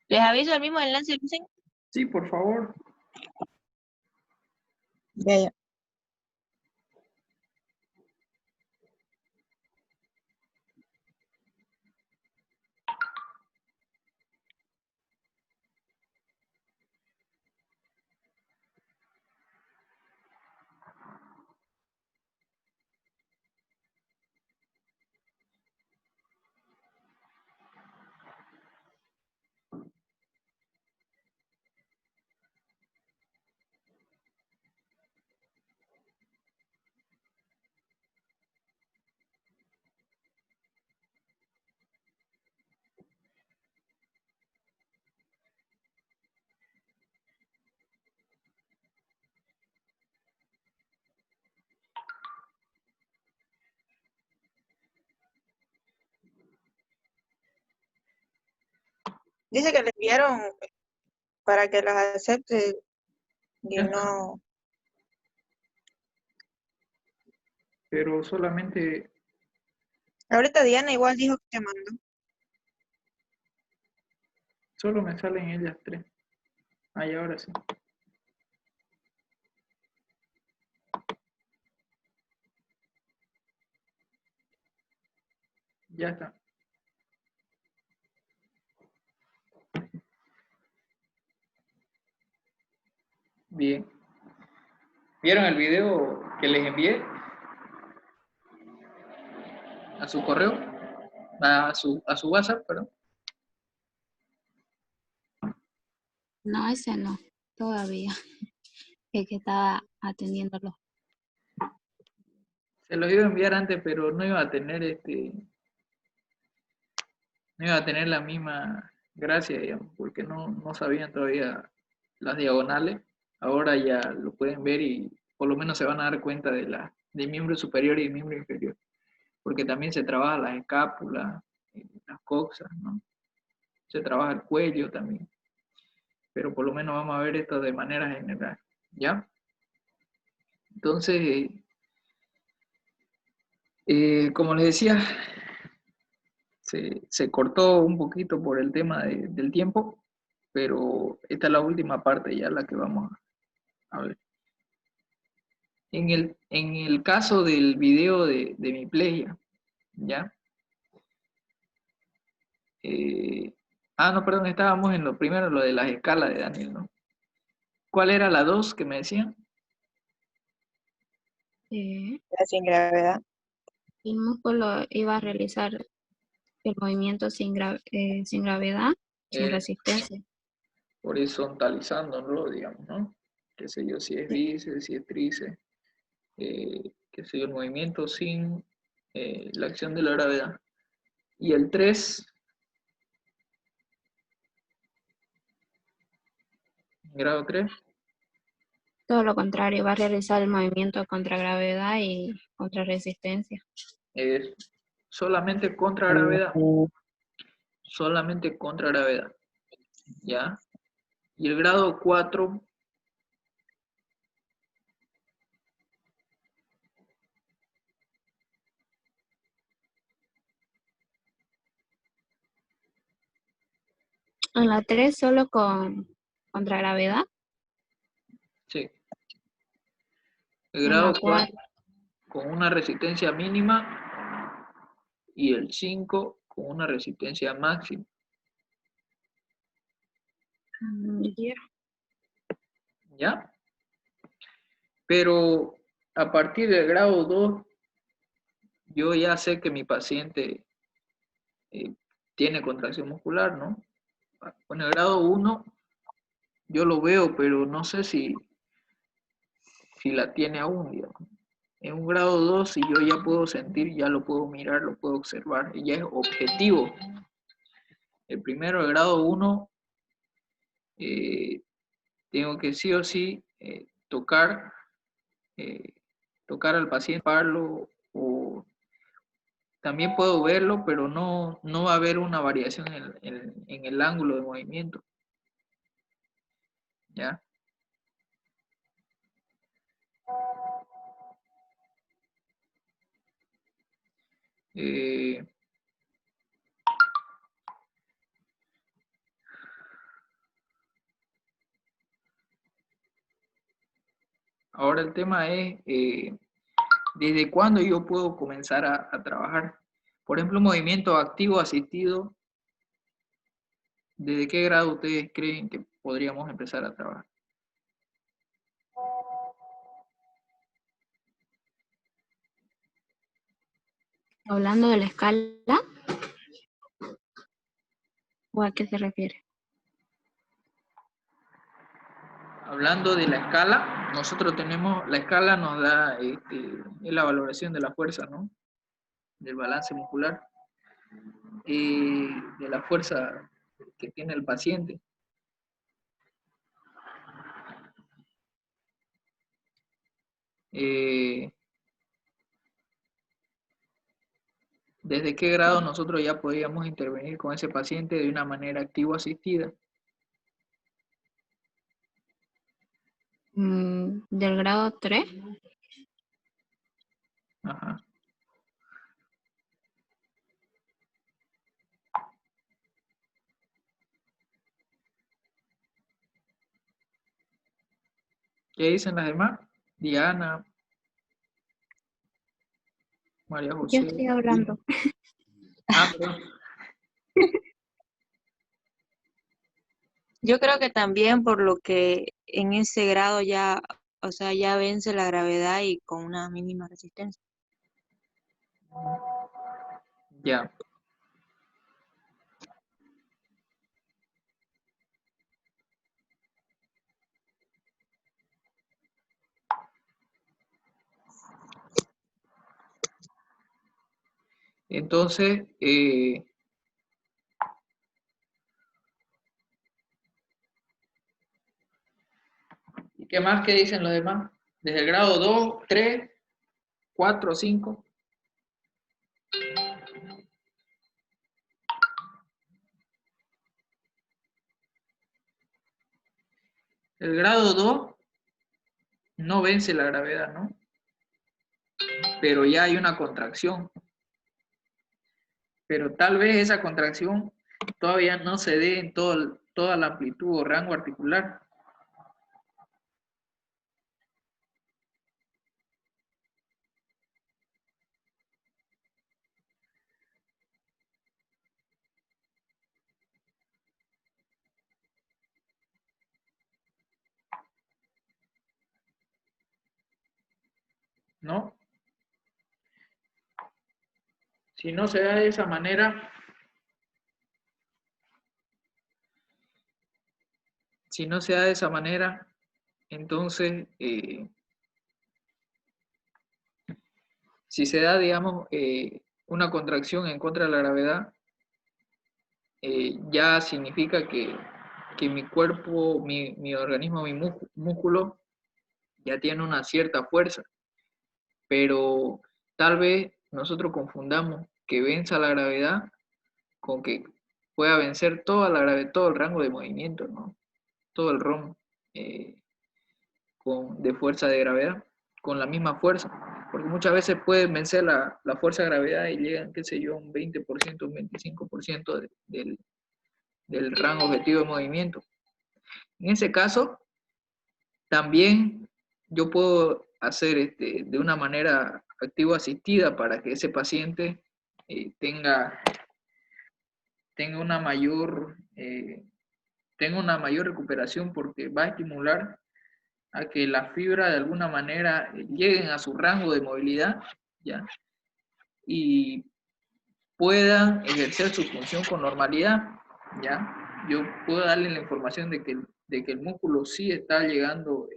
Les aviso el mismo enlace, Lucen. Sí, por favor. Ya, ya. Dice que le enviaron para que las acepte y Ya está. no. Pero solamente, Ahorita Diana igual dijo que te mandó. solo me salen ellas tres. Ahí ahora sí. Ya está. Bien. ¿Vieron el video que les envié a su correo? A su WhatsApp, perdón. No, ese no, todavía. Es que estaba atendiéndolo. Se los iba a enviar antes, pero no iba a tener no iba a tener la misma gracia, digamos, porque no sabían todavía las diagonales. Ahora ya lo pueden ver y por lo menos se van a dar cuenta del miembro superior y el miembro inferior, porque también se trabaja las escápulas, las coxas, ¿no? Se trabaja el cuello también, pero por lo menos vamos a ver esto de manera general, ¿ya? Entonces, como les decía, se cortó un poquito por el tema del tiempo, pero esta es la última parte ya la que vamos a ver. En el caso del video de mi playa, ¿ya? No, perdón, estábamos en lo primero, lo de las escalas de Daniel, ¿no? ¿Cuál era la 2 que me decían? Sin gravedad. El músculo iba a realizar el movimiento sin gravedad, sin Es resistencia. horizontalizándolo, digamos, ¿no? Qué sé yo, si es Sí. bíceps, si es tríceps, qué sé yo, el movimiento sin la acción de la gravedad. Y el 3, grado 3, Todo lo contrario, va a realizar el movimiento contra gravedad y contra resistencia. es solamente contra gravedad, solamente contra gravedad, ¿ya? Y el grado 4, En la 3 solo contra gravedad. sí, el En la grado 4 4 con una resistencia mínima y el 5 con una resistencia máxima, ¿ya? Pero a partir del grado 2, yo ya sé que mi paciente tiene contracción muscular, ¿no? Con el grado 1 yo lo veo, pero no sé si la tiene aún, digamos. En un grado 2, si yo ya puedo sentir, ya lo puedo mirar, lo puedo observar, y ya es objetivo. El primero, el grado 1, tengo que sí o sí eh, tocar al paciente, o también puedo verlo, pero no va a haber una variación en el ángulo de movimiento, ¿ya? Eh, Ahora el tema es, ¿desde cuándo yo puedo comenzar a trabajar? Por ejemplo, movimiento activo asistido, ¿desde qué grado ustedes creen que podríamos empezar a trabajar? Hablando de la escala, ¿o a qué se refiere? Hablando de la escala, nosotros tenemos, la escala nos da es la valoración de la fuerza, ¿no? Del balance muscular, de la fuerza que tiene el paciente. ¿Desde qué grado nosotros ya podríamos intervenir con ese paciente de una manera activo-asistida? Del grado 3. Ajá. ¿Qué dicen las demás? Diana, María Yo José. estoy hablando. Perdón. Yo creo que también por lo que en ese grado ya, o sea, ya vence la gravedad y con una mínima resistencia. Ya. Entonces, ¿y qué más que dicen los demás? Desde el grado 2, 3, 4, 5. El grado 2 no vence la gravedad, ¿no? Pero ya hay una contracción. Pero tal vez esa contracción todavía no se dé en toda la amplitud o rango articular. ¿No? Si no se da de esa manera, entonces, si se da, digamos, una contracción en contra de la gravedad, ya significa que mi cuerpo, mi organismo, mi músculo, ya tiene una cierta fuerza. Pero tal vez nosotros confundamos que venza la gravedad con que pueda vencer toda la gravedad, todo el rango de movimiento, ¿no? Todo el ROM de fuerza de gravedad, con la misma fuerza. Porque muchas veces pueden vencer la fuerza de gravedad y llegan, qué sé yo, un 20%, un 25% del rango objetivo de movimiento. En ese caso, también yo puedo hacer de una manera activo asistida para que ese paciente tenga una mayor recuperación, porque va a estimular a que las fibras de alguna manera lleguen a su rango de movilidad, ¿ya? Y puedan ejercer su función con normalidad, ¿ya? Yo puedo darle la información de que el músculo sí está llegando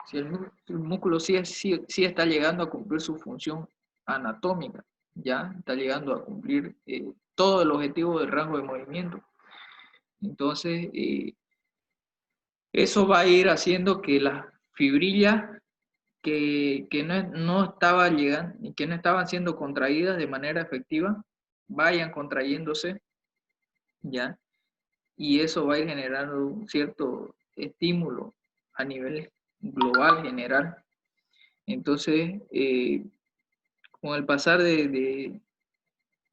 si el músculo sí está llegando a cumplir su función anatómica, ya está llegando a cumplir todo el objetivo del rango de movimiento. Entonces, eso va a ir haciendo que las fibrillas que no estaban llegando y que no estaban siendo contraídas de manera efectiva, vayan contrayéndose, ya, y eso va a ir generando un cierto estímulo a nivel global, general. Entonces, con el pasar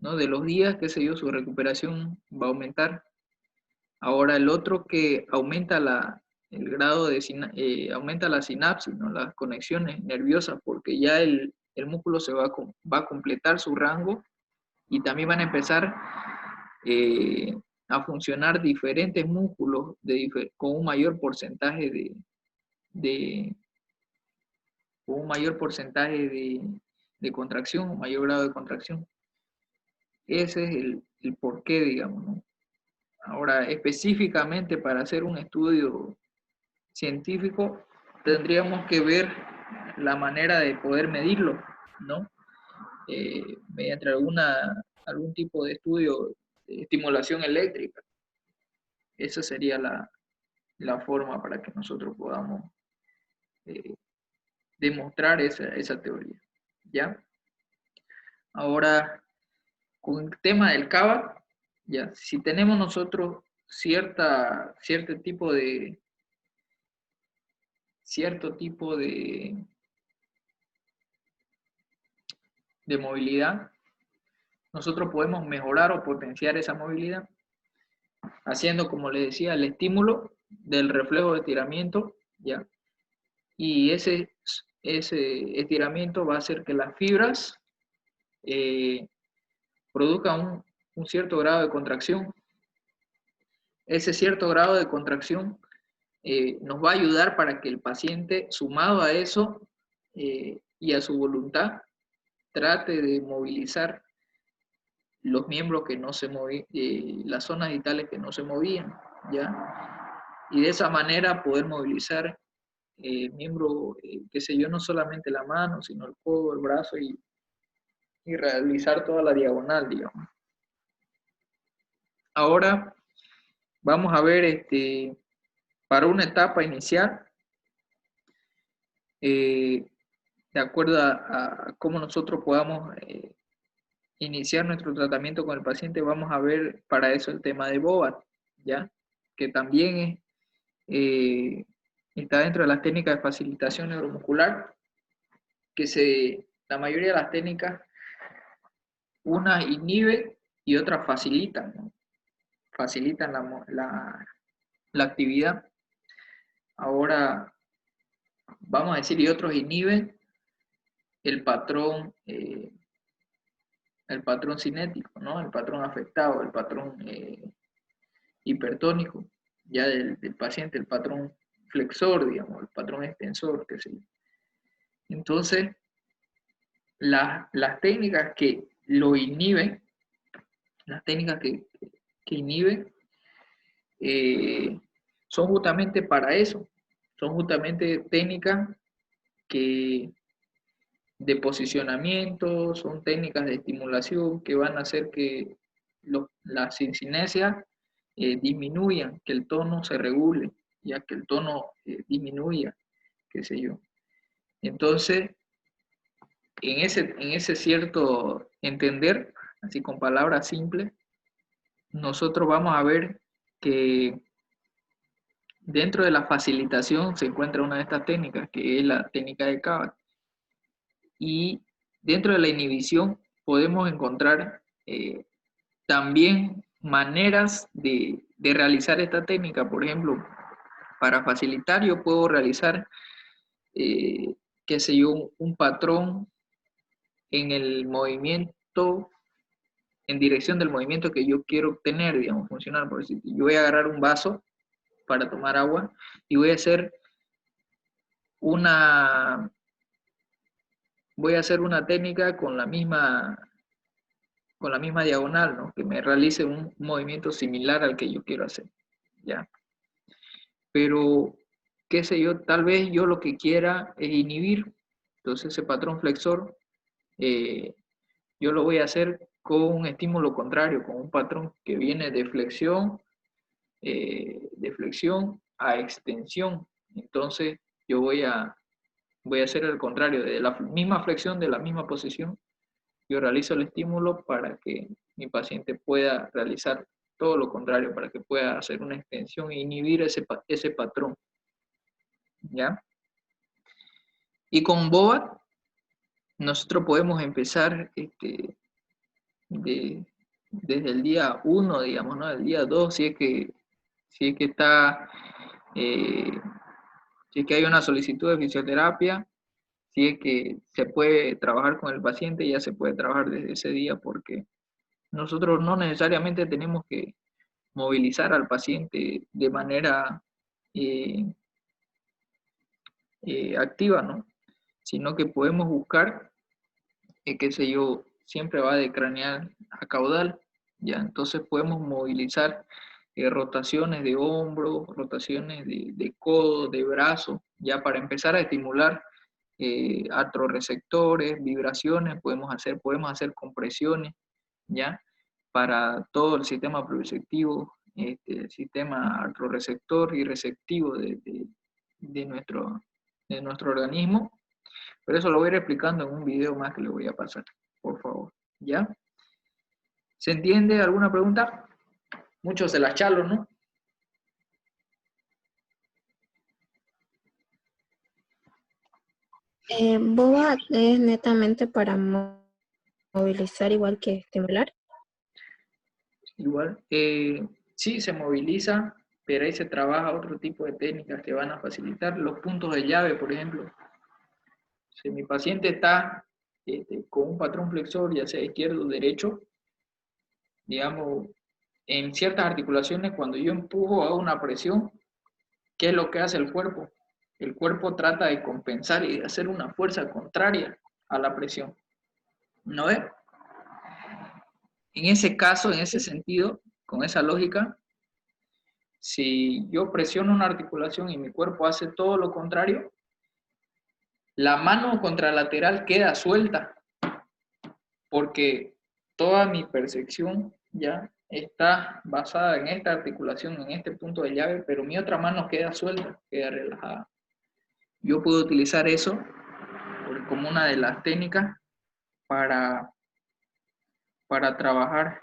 ¿no? de los días, qué sé yo, su recuperación va a aumentar, Ahora el otro que aumenta el grado de aumenta la sinapsis, ¿no? Las conexiones nerviosas, porque ya el músculo va a completar su rango y también van a empezar a funcionar diferentes músculos con un mayor porcentaje con un mayor porcentaje de contracción, un mayor grado de contracción. Ese es el porqué, digamos, ¿no? Ahora, específicamente para hacer un estudio científico, tendríamos que ver la manera de poder medirlo, ¿no? Mediante algún tipo de estudio de estimulación eléctrica. Esa sería la forma para que nosotros podamos demostrar esa teoría, ¿ya? Ahora, con el tema del CABA, ya, si tenemos nosotros cierto tipo de movilidad, nosotros podemos mejorar o potenciar esa movilidad haciendo, como les decía, el estímulo del reflejo de estiramiento, ¿ya? Y ese estiramiento va a hacer que las fibras produzcan un cierto grado de contracción. Ese cierto grado de contracción nos va a ayudar para que el paciente, sumado a eso y a su voluntad, trate de movilizar los miembros que no se movían, las zonas vitales que no se movían, ¿ya? Y de esa manera poder movilizar miembros, qué sé yo, no solamente la mano, sino el codo, el brazo y realizar toda la diagonal, digamos. Ahora vamos a ver, para una etapa inicial, de acuerdo a cómo nosotros podamos iniciar nuestro tratamiento con el paciente, vamos a ver para eso el tema de BOAT, ¿ya? Que también está dentro de las técnicas de facilitación neuromuscular, que la mayoría de las técnicas, unas inhiben y otras facilitan, ¿no? Facilitan la actividad. Ahora, vamos a decir, y otros inhiben el patrón cinético, ¿no? El patrón afectado, el patrón hipertónico, ya del paciente, el patrón flexor, digamos, el patrón extensor, qué sé yo. Entonces, las técnicas que lo inhiben, las técnicas que inhiben, son justamente para eso, son justamente técnicas de posicionamiento, son técnicas de estimulación que van a hacer que las cincinesias disminuyan, que el tono se regule, ya que el tono disminuya, qué sé yo. Entonces, en ese cierto entender, así con palabras simples, nosotros vamos a ver que dentro de la facilitación se encuentra una de estas técnicas, que es la técnica de Cabot. Y dentro de la inhibición podemos encontrar también maneras de realizar esta técnica. Por ejemplo, para facilitar yo puedo realizar, qué sé yo, un patrón en el movimiento, en dirección del movimiento que yo quiero obtener, digamos, funcionar. Por decir, yo voy a agarrar un vaso para tomar agua y voy a hacer una técnica con la misma diagonal, ¿no? Que me realice un movimiento similar al que yo quiero hacer, ¿ya? Pero, qué sé yo, tal vez yo lo que quiera es inhibir, entonces ese patrón flexor, yo lo voy a hacer con un estímulo contrario, con un patrón que viene de flexión a extensión. Entonces, yo voy a hacer el contrario, de la misma flexión, de la misma posición, yo realizo el estímulo para que mi paciente pueda realizar todo lo contrario, para que pueda hacer una extensión e inhibir ese patrón, ¿ya? Y con BOAT, nosotros podemos empezar desde el día 1, digamos, ¿no? El día 2, si es que si es que está, si es que hay una solicitud de fisioterapia, si es que se puede trabajar con el paciente, ya se puede trabajar desde ese día, porque nosotros no necesariamente tenemos que movilizar al paciente de manera eh, activa, ¿no? Sino que podemos buscar, qué sé yo, siempre va de craneal a caudal, ¿ya? Entonces podemos movilizar rotaciones de hombro, rotaciones de codo, de brazo, ya para empezar a estimular artroreceptores, vibraciones, podemos hacer compresiones, ¿ya? Para todo el sistema proprioceptivo, el sistema artroreceptor y receptivo de nuestro organismo. Pero eso lo voy a ir explicando en un video más que le voy a pasar, por favor, ¿ya? ¿Se entiende alguna pregunta? Muchos se las chalo, ¿no? Boba es netamente para movilizar igual que estimular. Igual, sí se moviliza, pero ahí se trabaja otro tipo de técnicas que van a facilitar los puntos de llave, por ejemplo. Si mi paciente está con un patrón flexor, ya sea izquierdo o derecho, digamos, en ciertas articulaciones, cuando yo empujo, hago una presión, ¿qué es lo que hace el cuerpo? El cuerpo trata de compensar y de hacer una fuerza contraria a la presión. ¿No es? En ese caso, en ese sentido, con esa lógica, si yo presiono una articulación y mi cuerpo hace todo lo contrario, la mano contralateral queda suelta, porque toda mi percepción ya está basada en esta articulación, en este punto de llave, pero mi otra mano queda suelta, queda relajada. Yo puedo utilizar eso como una de las técnicas para trabajar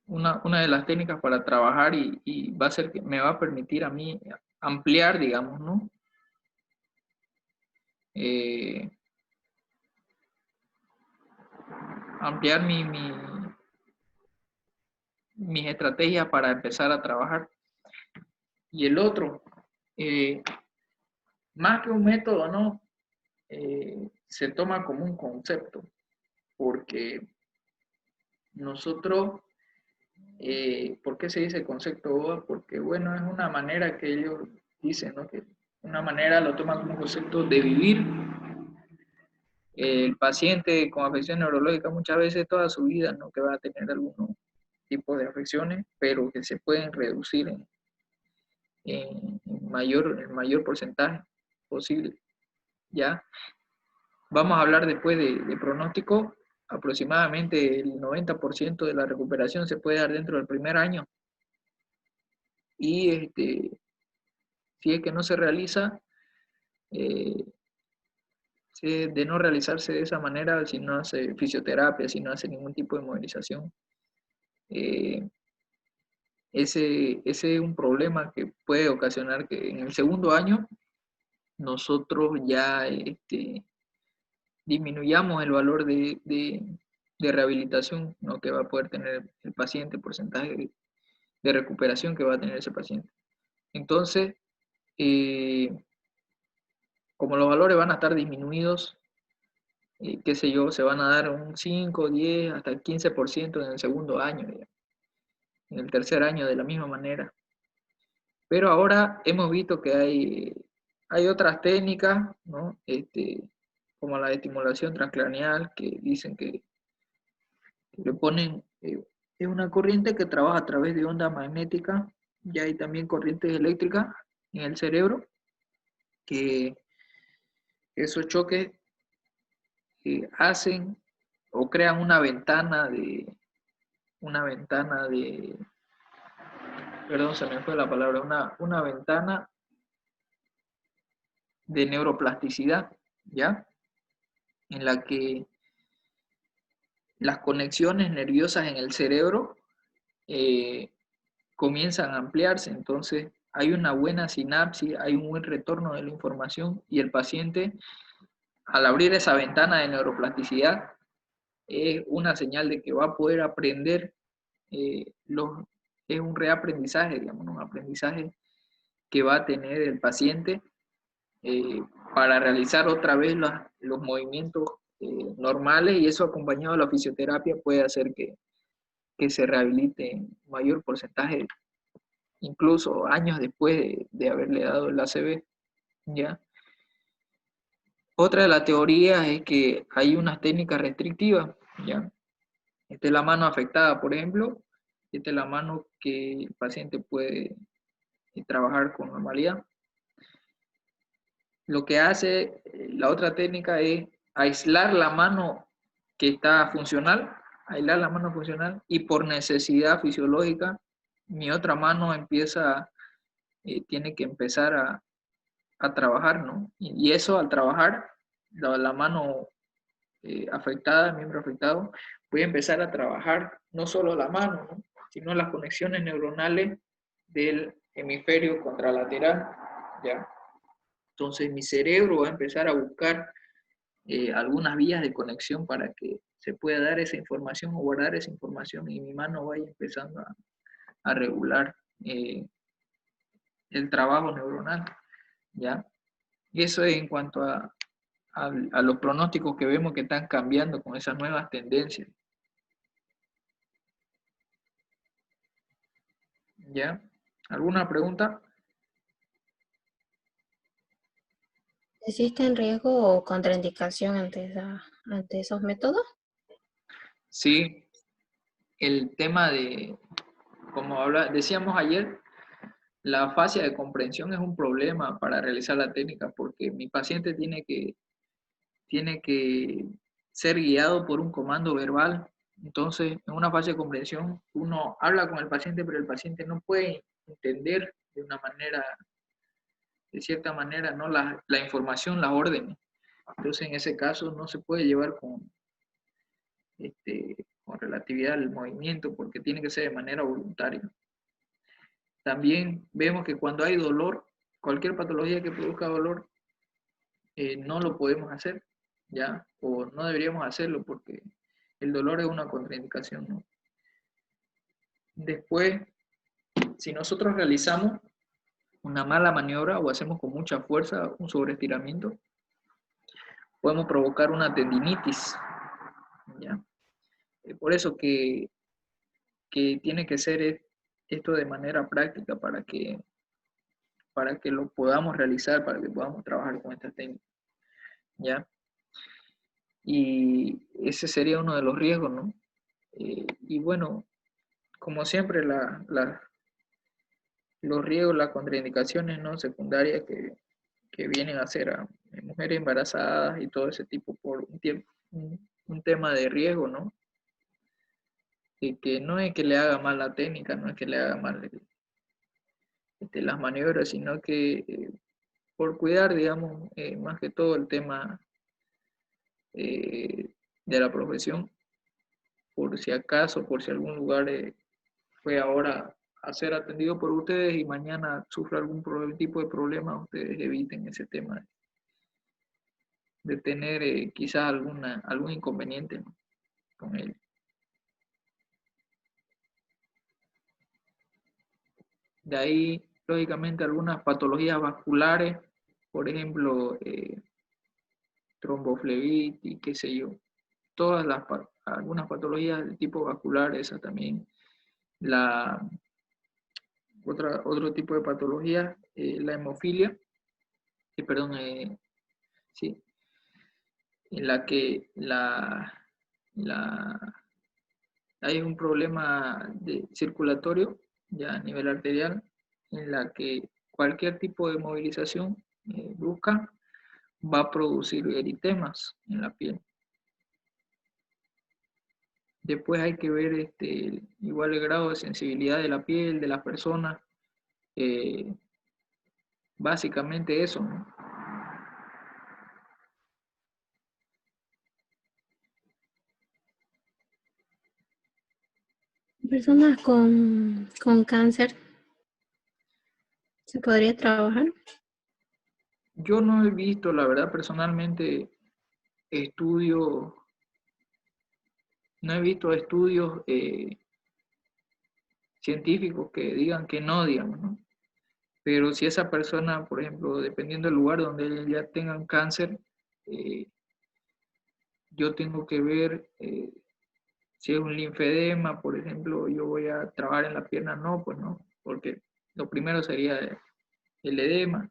una de las técnicas para trabajar y va a ser que me va a permitir a mí ampliar, digamos, ¿no? Ampliar mis estrategias para empezar a trabajar. Y el otro, más que un método, ¿no? Se toma como un concepto, porque nosotros, ¿por qué se dice concepto BOA? Porque, bueno, es una manera que ellos dicen, ¿no? Que una manera lo toman como un concepto de vivir. El paciente con afección neurológica muchas veces toda su vida, ¿no? Que va a tener algunos tipos de afecciones, pero que se pueden reducir en mayor porcentaje posible, ¿ya? Vamos a hablar después de pronóstico. Aproximadamente el 90% de la recuperación se puede dar dentro del primer año. Y si es que no se realiza, de no realizarse de esa manera, si no hace fisioterapia, si no hace ningún tipo de movilización, ese es un problema que puede ocasionar que en el segundo año nosotros ya disminuyamos el valor de rehabilitación, ¿no? Que va a poder tener el paciente, el porcentaje de recuperación que va a tener ese paciente. Entonces, como los valores van a estar disminuidos, qué sé yo, se van a dar un 5, 10, hasta el 15% en el segundo año, digamos. En el tercer año de la misma manera. Pero ahora hemos visto que hay otras técnicas, ¿no? Como la estimulación transcraneal, que dicen que le ponen, es una corriente que trabaja a través de onda magnética, y hay también corrientes eléctricas en el cerebro, que esos choques hacen o crean una ventana perdón, se me fue la palabra, una ventana de neuroplasticidad, ¿ya? En la que las conexiones nerviosas en el cerebro comienzan a ampliarse, entonces hay una buena sinapsis, hay un buen retorno de la información y el paciente, al abrir esa ventana de neuroplasticidad, es una señal de que va a poder aprender, es un reaprendizaje, digamos, un aprendizaje que va a tener el paciente para realizar otra vez los movimientos normales, y eso acompañado de la fisioterapia puede hacer que se rehabilite en mayor porcentaje, incluso años después de haberle dado el ACV, ¿ya? Otra de las teorías es que hay unas técnicas restrictivas, ¿ya? Esta es la mano afectada, por ejemplo, esta es la mano que el paciente puede trabajar con normalidad. Lo que hace la otra técnica es aislar la mano que está funcional, aislar la mano funcional, y por necesidad fisiológica, mi otra mano tiene que empezar a trabajar, ¿no? Y eso al trabajar, la mano afectada, el miembro afectado, puede empezar a trabajar no solo la mano, ¿no?, sino las conexiones neuronales del hemisferio contralateral, ¿ya? Entonces mi cerebro va a empezar a buscar algunas vías de conexión para que se pueda dar esa información o guardar esa información, y mi mano vaya empezando a regular el trabajo neuronal, ¿ya? Y eso es en cuanto a los pronósticos que vemos que están cambiando con esas nuevas tendencias. ¿Ya? ¿Alguna pregunta? ¿Existen riesgo o contraindicación ante esos métodos? Sí, el tema de, como decíamos ayer, la fascia de comprensión es un problema para realizar la técnica, porque mi paciente tiene que ser guiado por un comando verbal. Entonces, en una fase de comprensión, uno habla con el paciente, pero el paciente no puede entender de cierta manera, ¿no?, la información, las órdenes. Entonces, en ese caso, no se puede llevar con relatividad al movimiento, porque tiene que ser de manera voluntaria. También vemos que cuando hay dolor, cualquier patología que produzca dolor, no lo podemos hacer, ¿ya? O no deberíamos hacerlo porque el dolor es una contraindicación, ¿no? Después, si nosotros realizamos una mala maniobra o hacemos con mucha fuerza un sobreestiramiento, podemos provocar una tendinitis, ¿ya? Por eso que tiene que ser esto de manera práctica para que lo podamos realizar, para que podamos trabajar con estas técnicas, ¿ya? Y ese sería uno de los riesgos, ¿no? Y bueno, como siempre, los riesgos, las contraindicaciones, ¿no?, secundarias que vienen a ser a mujeres embarazadas y todo ese tipo por un tema de riesgo, ¿no? Que no es que le haga mal la técnica, no es que le haga mal las maniobras, sino que por cuidar, digamos, más que todo el tema de la profesión, por si acaso, por si algún lugar fue ahora a ser atendido por ustedes y mañana sufre algún tipo de problema, ustedes eviten ese tema de tener quizás algún inconveniente, ¿no?, con él. De ahí, lógicamente, algunas patologías vasculares, por ejemplo, tromboflebitis, qué sé yo, algunas patologías de tipo vascular, esa también. Otro tipo de patología, la hemofilia, perdón, sí, en la que hay un problema circulatorio ya a nivel arterial, en la que cualquier tipo de movilización brusca va a producir eritemas en la piel. Después hay que ver igual el grado de sensibilidad de la piel de las personas. Básicamente eso, ¿no? Personas con cáncer, ¿se podría trabajar? Yo no he visto, la verdad, personalmente, estudios no he visto estudios científicos que digan que no, digamos, ¿no? Pero si esa persona, por ejemplo, dependiendo del lugar donde ya tengan cáncer, yo tengo que ver si es un linfedema, por ejemplo, yo voy a trabajar en la pierna, no, pues no, porque lo primero sería el edema,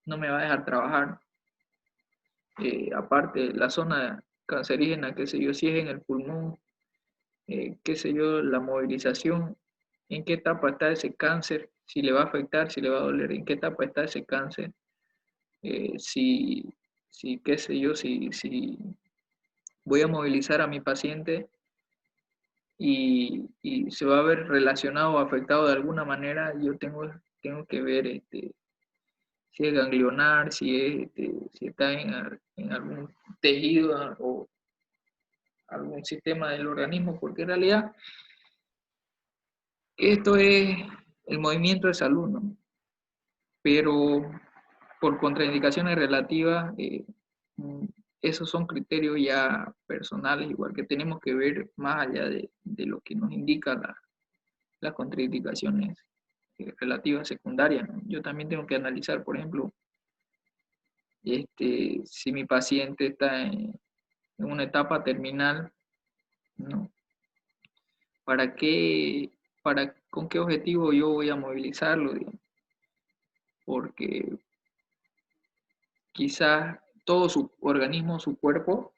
no me va a dejar trabajar. Aparte, la zona cancerígena, qué sé yo, si es en el pulmón, qué sé yo, la movilización, en qué etapa está ese cáncer, si le va a afectar, si le va a doler, en qué etapa está ese cáncer, si qué sé yo, si voy a movilizar a mi paciente y se va a ver relacionado o afectado de alguna manera, yo tengo que ver si es ganglionar, si está en algún tejido o algún sistema del organismo, porque en realidad esto es el movimiento de salud, ¿no? Pero por contraindicaciones relativas, esos son criterios ya personales, igual que tenemos que ver más allá de lo que nos indica las contraindicaciones relativas secundarias, ¿no? Yo también tengo que analizar, por ejemplo, si mi paciente está en una etapa terminal, ¿no? ¿Para qué, con qué objetivo yo voy a movilizarlo, digamos? Porque quizás todo su organismo, su cuerpo,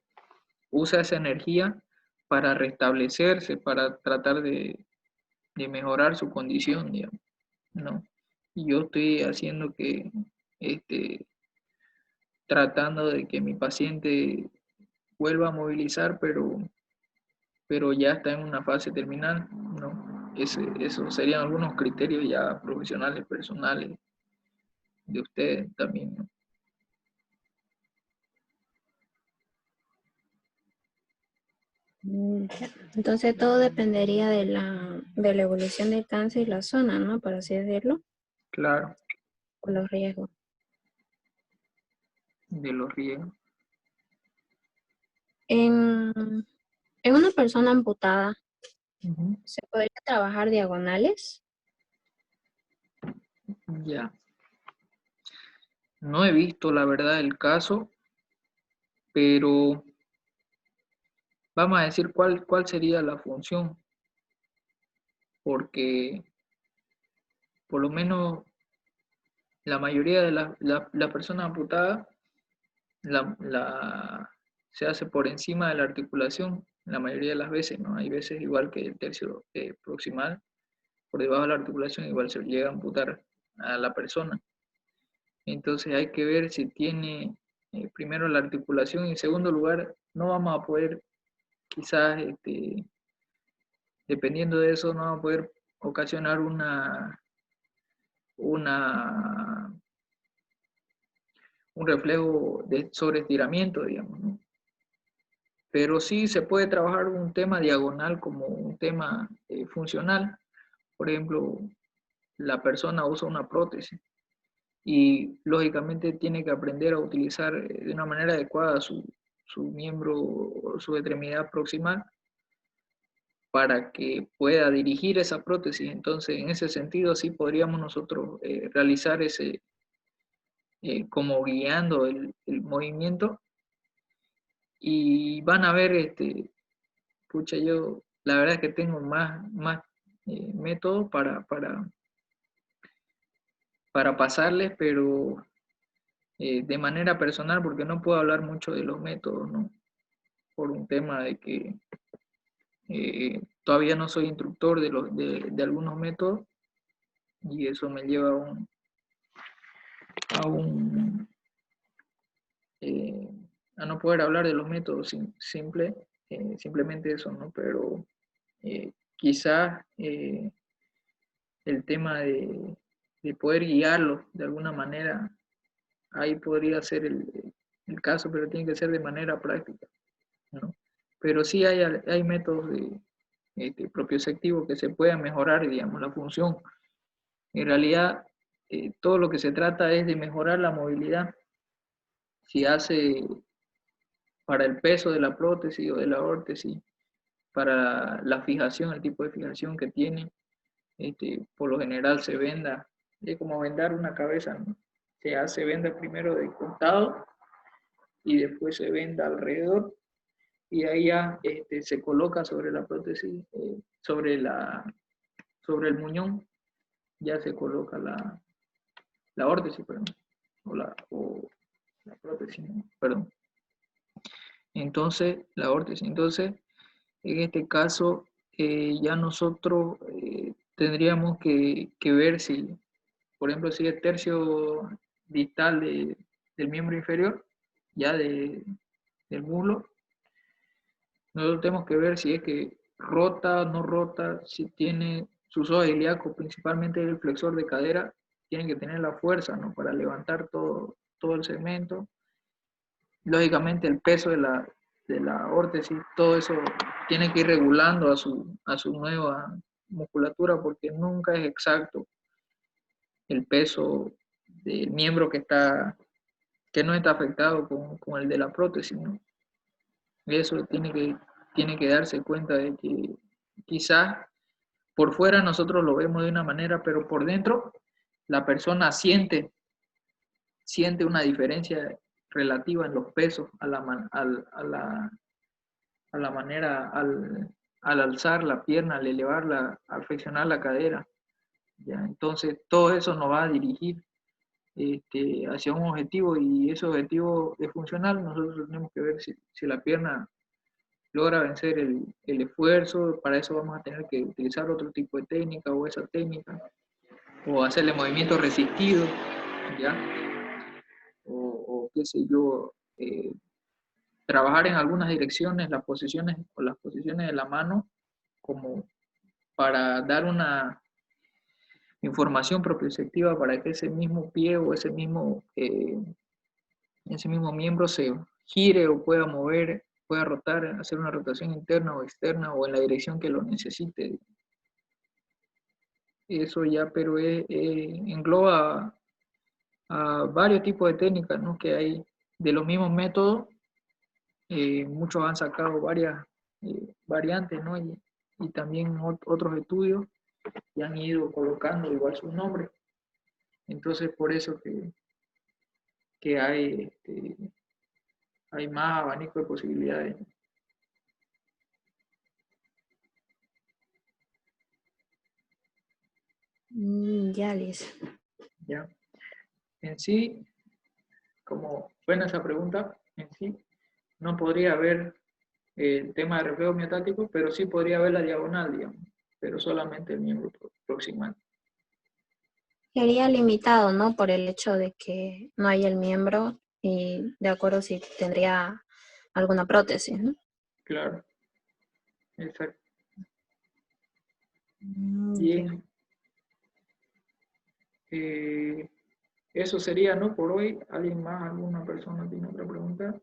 usa esa energía para restablecerse, para tratar de mejorar su condición, digamos, ¿no? Y yo estoy haciendo que, tratando de que mi paciente vuelva a movilizar, pero ya está en una fase terminal, ¿no? Esos serían algunos criterios ya profesionales, personales de ustedes también, ¿no? Ya. Entonces todo dependería de la evolución del cáncer y la zona, ¿no? Por así decirlo, Claro, o los riesgos. de los riesgos. En, en una persona amputada, Ujú. ¿se podría trabajar diagonales? Ya. No he visto la verdad el caso, pero vamos a decir cuál sería la función, porque por lo menos la mayoría de la persona amputada se hace por encima de la articulación, la mayoría de las veces, ¿no? Hay veces igual que el tercio proximal, por debajo de la articulación igual se llega a amputar a la persona. Entonces hay que ver si tiene primero la articulación y en segundo lugar no vamos a poder quizás dependiendo de eso no vamos a poder ocasionar una un reflejo de sobreestiramiento, digamos, ¿no? Pero sí se puede trabajar un tema diagonal como un tema funcional. Por ejemplo, la persona usa una prótesis y lógicamente tiene que aprender a utilizar de una manera adecuada su miembro, su extremidad proximal para que pueda dirigir esa prótesis. Entonces, en ese sentido, sí podríamos nosotros realizar ese, como guiando el movimiento y van a ver, pucha, yo la verdad es que tengo más métodos para pasarles, pero de manera personal, porque no puedo hablar mucho de los métodos, ¿no? Por un tema de que todavía no soy instructor de algunos métodos y eso me lleva a un eh, a no poder hablar de los métodos simplemente eso, ¿no? Pero quizás el tema de poder guiarlos de alguna manera, ahí podría ser el caso, pero tiene que ser de manera práctica, ¿no? Pero sí hay métodos propioceptivos que se puedan mejorar, digamos, la función. En realidad, todo lo que se trata es de mejorar la movilidad. Si hace para el peso de la prótesis o de la órtesis, para la fijación, el tipo de fijación que tiene. Por lo general se venda, es como vendar una cabeza, ¿no? Se hace venda primero de costado y después se venda alrededor y ahí ya se coloca sobre la prótesis, sobre el muñón, ya se coloca la órtesis, perdón, o la prótesis, ¿no? Perdón. Entonces, la órtesis. Entonces, en este caso, ya nosotros tendríamos que ver si, por ejemplo, si el tercio distal del miembro inferior, ya del muslo, nosotros tenemos que ver si es que rota, no rota, si tiene sus ojos ilíacos, principalmente el flexor de cadera, tienen que tener la fuerza, ¿no? Para levantar todo el segmento. Lógicamente el peso de la órtesis, todo eso tiene que ir regulando a su nueva musculatura porque nunca es exacto el peso del miembro que no está afectado con el de la prótesis, ¿no? Eso tiene que darse cuenta de que quizás por fuera nosotros lo vemos de una manera, pero por dentro la persona siente una diferencia relativa en los pesos a la manera, al alzar la pierna, al elevarla, al flexionar la cadera. ¿Ya? Entonces, todo eso nos va a dirigir hacia un objetivo y ese objetivo es funcional. Nosotros tenemos que ver si la pierna logra vencer el esfuerzo. Para eso vamos a tener que utilizar otro tipo de técnica o esa técnica, o hacerle movimientos resistidos, ¿ya? O qué sé yo, trabajar en algunas direcciones las posiciones de la mano como para dar una información propioceptiva para que ese mismo pie o ese mismo miembro se gire o pueda mover, pueda rotar, hacer una rotación interna o externa o en la dirección que lo necesite. Eso ya, pero engloba a varios tipos de técnicas, ¿no? Que hay de los mismos métodos. Muchos han sacado varias variantes, ¿no? Y también otros estudios y han ido colocando igual sus nombres. Entonces, por eso que hay más abanico de posibilidades. Ya, Liz. ¿Ya? En sí, como buena esa pregunta, en sí, no podría haber el tema de reflejo miotático, pero sí podría haber la diagonal, digamos, pero solamente el miembro proximal. Sería limitado, ¿no? Por el hecho de que no hay el miembro y de acuerdo si tendría alguna prótesis, ¿no? Claro, exacto. Ya. Bien. Eso sería, ¿no? Por hoy. ¿Alguien más, alguna persona tiene otra pregunta?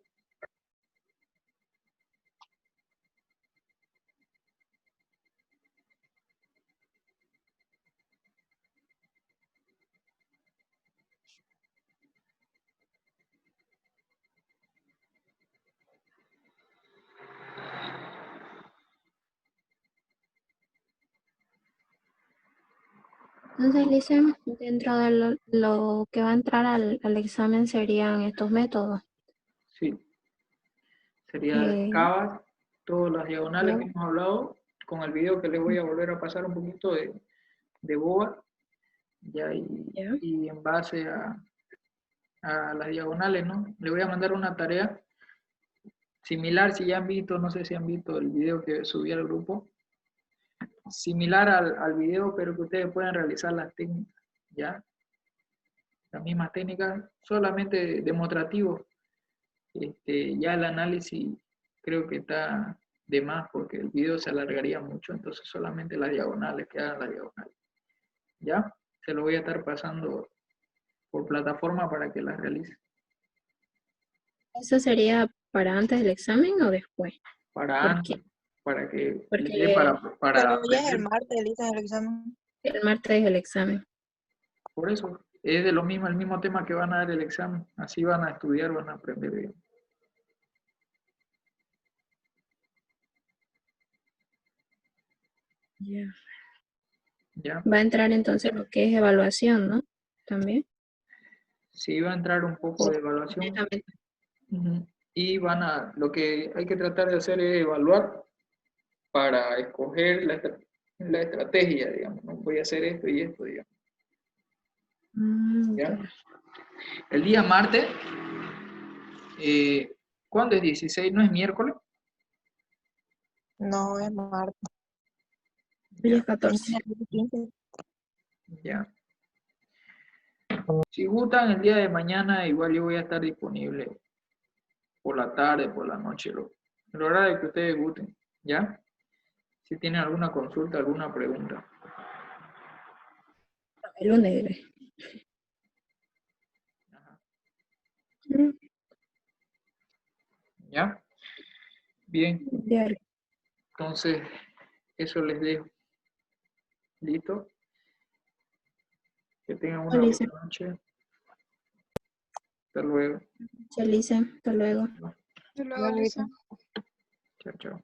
Entonces, Lisa, dentro de lo que va a entrar al examen serían estos métodos. Sí. Sería Eh, cavas, todas las diagonales ya, que hemos hablado, con el video que les voy a volver a pasar un poquito de boa, ya, ya. y en base a las diagonales, ¿no? Le voy a mandar una tarea similar, si ya han visto, no sé si han visto el video que subí al grupo, similar al video, pero que ustedes puedan realizar las técnicas, ¿ya? Las mismas técnicas, solamente demostrativo. Ya el análisis creo que está de más porque el video se alargaría mucho, entonces solamente las diagonales, que hagan las diagonales. ¿Ya? Se lo voy a estar pasando por plataforma para que las realice. ¿Eso sería para antes del examen o después? Para ¿Por antes, qué? para que le dé Porque para Pero ya es el aprender. martes, Elisa, el examen. el martes es el examen. Por eso, es de lo mismo, el mismo tema que van a dar el examen. Así van a estudiar, van a aprender bien. Ya. ¿ya? Va a entrar entonces lo que es evaluación, ¿no? También. Sí, va a entrar un poco O de evaluación. netamente. Ujú. Y lo que hay que tratar de hacer es evaluar para escoger la estrategia, digamos, ¿no? Voy a hacer esto y esto, digamos, ¿ya? Ya. El día martes, ¿cuándo es 16? ¿No es miércoles? No, es martes. Hoy es Ya, 14. Mañana es 15. ya. Si gustan, el día de mañana igual yo voy a estar disponible por la tarde, por la noche, el horario que ustedes gusten, ¿ya? Si tienen alguna consulta, alguna pregunta. El lunes. Ajá. Mm, ¿Ya? Bien, Diario. entonces eso les dejo. ¿Listo? Que tengan una Alicia. buena noche. Hasta luego. Alicia. Hasta luego. Hasta luego, Luego ahorita. Lisa. Chao, chao.